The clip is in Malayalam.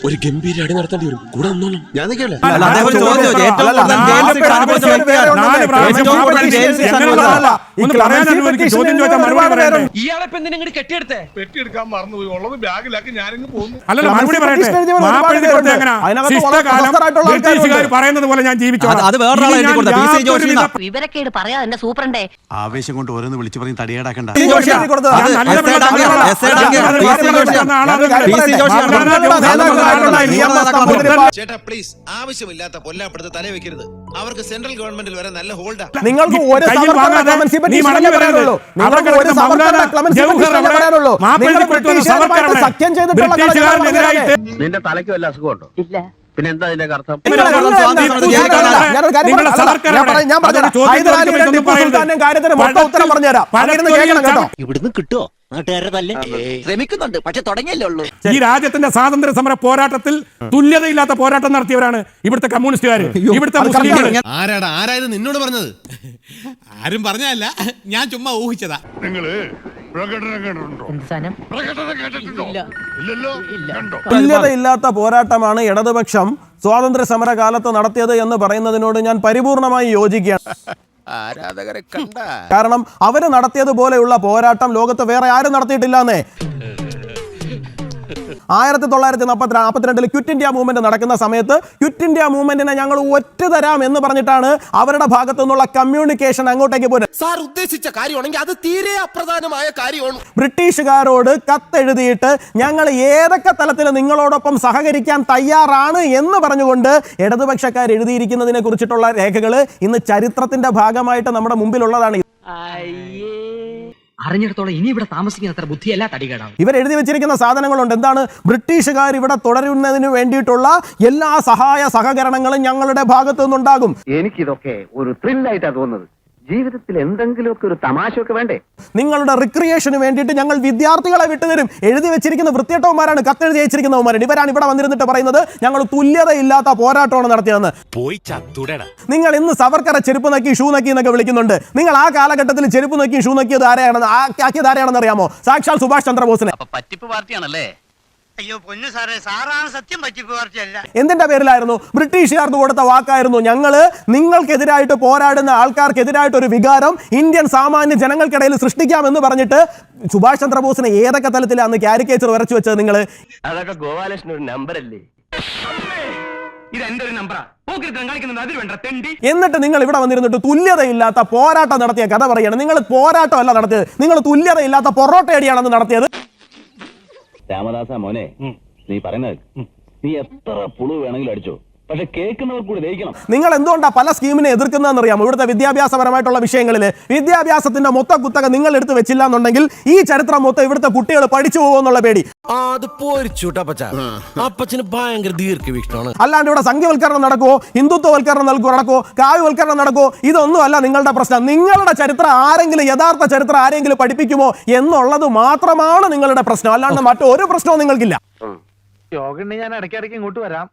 ഒരു ഗംഭീര അടി നടത്തേണ്ടി വരും. കൂടെ ഒന്നോളം ഞാൻ നിൽക്കില്ല. കെട്ടിയെടുക്കാൻ മറന്നുപോയി. ഉള്ളത് ബാഗിലാക്കി ഞാനിങ്ങ് പോകുന്നു. പറയുന്നത് പോലെ ഞാൻ ജീവിച്ചോളാം. വിവരക്കേട് പറയാ എന്റെ സൂപ്രണ്ടേ. ആവേശം കൊണ്ട് ഓരോന്ന് വിളിച്ചു പറഞ്ഞ് തടിയേടാക്കണ്ട. ചേട്ടാ പ്ലീസ്, ആവശ്യമില്ലാത്ത പൊല്ലാപ്പെടുത്ത് തല വെക്കരുത്. അവർക്ക് സെൻട്രൽ ഗവൺമെന്റിൽ വരെ നല്ല ഹോൾഡാ. നിങ്ങൾക്ക് ഒരു സഖ്യം ചെയ്തിട്ടുള്ള നിന്റെ തലയ്ക്ക് വല്ല അസുഖമുണ്ടോ? ഇല്ല. പിന്നെ എന്താ അതിന്റെ അർത്ഥം? ഇവിടുന്ന് കിട്ടുമോ? ശ്രമിക്കുന്നുണ്ട്, പക്ഷെ തുടങ്ങിയല്ലേ ഉള്ളൂ. ഈ രാജ്യത്തിന്റെ സ്വാതന്ത്ര്യ സമര പോരാട്ടത്തിൽ തുല്യതയില്ലാത്ത പോരാട്ടം നടത്തിയവരാണ് ഇവിടുത്തെ കമ്മ്യൂണിസ്റ്റുകാർ, ഇവിടുത്തെ മുസ്ലിംകൾ. ആരായത് നിന്നോട് പറഞ്ഞത്? ആരും പറഞ്ഞല്ല, ഞാൻ ചുമ്മാ ഊഹിച്ചതാ. നിങ്ങള് തുല്യതയില്ലാത്ത പോരാട്ടമാണ് ഇടതുപക്ഷം സ്വാതന്ത്ര്യ സമര കാലത്ത് നടത്തിയത് എന്ന് പറയുന്നതിനോട് ഞാൻ പരിപൂർണമായി യോജിക്കുകയാണ്. ആരാധകരെ കണ്ട കാരണം അവര് നടത്തിയതുപോലെയുള്ള പോരാട്ടം ലോകത്ത് വേറെ ആരും നടത്തിയിട്ടില്ലെന്നേ. 1942 ക്വിറ്റ് ഇന്ത്യ മൂവ്മെന്റ് നടക്കുന്ന സമയത്ത് ക്വിറ്റ് ഇന്ത്യ മൂവ്മെന്റിനെ ഞങ്ങൾ ഒറ്റ തരാം എന്ന് പറഞ്ഞിട്ടാണ് അവരുടെ ഭാഗത്തു നിന്നുള്ള കമ്മ്യൂണിക്കേഷൻ അങ്ങോട്ടേക്ക് പോയത്. സാർ ഉദ്ദേശിച്ച കാര്യമാണെങ്കിൽ അത് തീരെ അപ്രധാനമായ കാര്യമാണ്. ബ്രിട്ടീഷുകാരോട് കത്തെഴുതിയിട്ട് ഞങ്ങൾ ഏതൊക്കെ തലത്തിൽ നിങ്ങളോടൊപ്പം സഹകരിക്കാൻ തയ്യാറാണ് എന്ന് പറഞ്ഞുകൊണ്ട് ഇടതുപക്ഷക്കാർ എഴുതിയിരിക്കുന്നതിനെ കുറിച്ചിട്ടുള്ള രേഖകൾ ഇന്ന് ചരിത്രത്തിന്റെ ഭാഗമായിട്ട് നമ്മുടെ മുമ്പിലുള്ളതാണ്. അറിഞ്ഞിടത്തോളം ഇനി ഇവിടെ താമസിക്കുന്ന അത്ര ബുദ്ധിയല്ല തടികേടാണ്. ഇവർ എഴുതി വെച്ചിരിക്കുന്ന സാധനങ്ങളുണ്ട്. എന്താണ്? ബ്രിട്ടീഷുകാർ ഇവിടെ തുടരുന്നതിന് വേണ്ടിയിട്ടുള്ള എല്ലാ സഹായ സഹകരണങ്ങളും ഞങ്ങളുടെ ഭാഗത്തു നിന്നുണ്ടാകും. എനിക്കിതൊക്കെ ഒരു ത്രില്ലായിട്ടാണ് തോന്നുന്നത്. ജീവിതത്തിൽ എന്തെങ്കിലുമൊക്കെ ഒരു തമാശയൊക്കെ വേണ്ടേ? നിങ്ങളുടെ റിക്രിയേഷന് വേണ്ടിയിട്ട് ഞങ്ങൾ വിദ്യാർത്ഥികളെ വിട്ടുതരും. എഴുതി വെച്ചിരിക്കുന്ന വൃത്തിയട്ടവന്മാരാണ്, കത്തെഴുതി അയച്ചിരിക്കുന്നവന്മാരാണ്. ഇവരാണ് ഇവിടെ വന്നിരുന്നിട്ട് പറയുന്നത് ഞങ്ങൾ തുല്യതയില്ലാത്ത പോരാട്ടമാണ് നടത്തിയതെന്ന്. നിങ്ങൾ ഇന്ന് സവർക്കറെ ചെരുപ്പ് നക്കി ഷൂ നക്കി എന്നൊക്കെ വിളിക്കുന്നുണ്ട്. നിങ്ങൾ ആ കാലഘട്ടത്തിൽ ചെരുപ്പ് നക്കി ഷൂ നക്കിയത് ആരെയാണെന്ന് അറിയാമോ? സാക്ഷാൽ സുഭാഷ് ചന്ദ്രബോസിനെ. പറ്റിപ്പ് പാർട്ടിയാണല്ലേ? അയ്യോ പൊന്നു സാറേ, സാറാണ് സത്യം. പറ്റിപ്പ് പാർട്ടിയല്ല. എന്തിന്റെ പേരിലായിരുന്നു? ബ്രിട്ടീഷുകാർക്ക് കൊടുത്ത വാക്കായിരുന്നു. ഞങ്ങള് നിങ്ങൾക്കെതിരായിട്ട് പോരാടുന്ന ആൾക്കാർക്കെതിരായിട്ട് ഒരു വികാരം ഇന്ത്യൻ സാമാന്യ ജനങ്ങൾക്കിടയിൽ സൃഷ്ടിക്കാമെന്ന് പറഞ്ഞിട്ട് സുഭാഷ് ചന്ദ്രബോസിനെ ഏതൊക്കെ തലത്തിലാണ് കാരിക്കേച്ചർ വരച്ചു വെച്ചത് നിങ്ങൾ? അതൊക്കെ ഗോപാലകൃഷ്ണൻ ഒരു നമ്പറല്ലേ? എന്നിട്ട് നിങ്ങൾ ഇവിടെ വന്നിരുന്നിട്ട് തുല്യതയില്ലാത്ത പോരാട്ടം നടത്തിയ കഥ പറയണം. നിങ്ങൾ പോരാട്ടമല്ല നടത്തിയത്, നിങ്ങൾ തുല്യതയില്ലാത്ത പൊറോട്ടയടിയാണെന്ന് നടത്തിയത്. രാമദാസ മോനെ, നീ പറയുന്നത് നീ എത്ര പുളു വേണമെങ്കിലും അടിച്ചോ, പക്ഷെ കേൾക്കുന്നവർ കൂടി ദഹിക്കണം. നിങ്ങൾ എന്തുകൊണ്ടാണ് പല സ്കീമിനെ എതിർക്കുന്നതെന്ന് അറിയാമോ? ഇവിടുത്തെ വിദ്യാഭ്യാസപരമായിട്ടുള്ള വിഷയങ്ങളിൽ വിദ്യാഭ്യാസത്തിന്റെ മൊത്ത കുത്തക നിങ്ങൾ എടുത്ത് വെച്ചില്ല എന്നുണ്ടെങ്കിൽ ഈ ചരിത്രം മൊത്തം ഇവിടുത്തെ കുട്ടികൾ പഠിച്ചു പോകുമെന്നുള്ള പേടി. അല്ലാണ്ട് ഇവിടെ സംഖ്യവൽക്കരണം നടക്കുവോ, ഹിന്ദുത്വവൽക്കരണം നടക്കുവോ, കാവ്യവൽക്കരണം നടക്കുവോ, ഇതൊന്നും അല്ല നിങ്ങളുടെ പ്രശ്നം. നിങ്ങളുടെ ചരിത്രം ആരെങ്കിലും, യഥാർത്ഥ ചരിത്രം ആരെങ്കിലും പഠിപ്പിക്കുമോ എന്നുള്ളത് മാത്രമാണ് നിങ്ങളുടെ പ്രശ്നം. അല്ലാണ്ട് മറ്റൊരു പ്രശ്നവും നിങ്ങൾക്കില്ല. യോഗ ഞാൻ ഇടയ്ക്കിടയ്ക്ക് ഇങ്ങോട്ട് വരാം.